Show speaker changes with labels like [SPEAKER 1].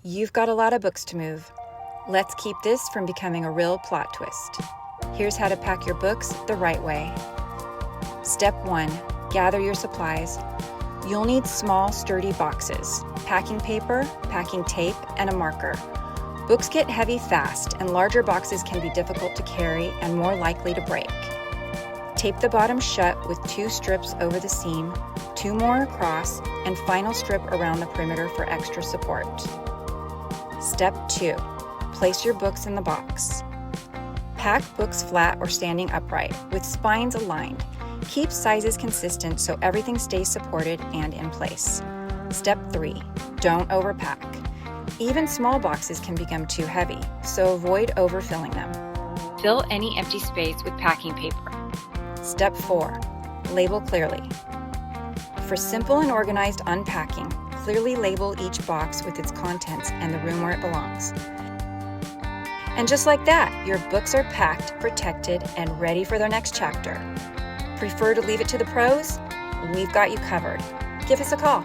[SPEAKER 1] You've got a lot of books to move. Let's keep this from becoming a real plot twist. Here's how to pack your books the right way. Step 1. Gather your supplies. You'll need small, sturdy boxes, packing paper, packing tape, and a marker. Books get heavy fast, and larger boxes can be difficult to carry and more likely to break. Tape the bottom shut with 2 strips over the seam, 2 more across, and final strip around the perimeter for extra support. Step 2. Place your books in the box. Pack books flat or standing upright, with spines aligned. Keep sizes consistent so everything stays supported and in place. Step 3. Don't overpack. Even small boxes can become too heavy, so avoid overfilling them. Fill any empty space with packing paper. Step 4. Label clearly. For simple and organized unpacking, clearly label each box with its contents and the room where it belongs. And just like that, your books are packed, protected, and ready for their next chapter. Prefer to leave it to the pros? We've got you covered. Give us a call.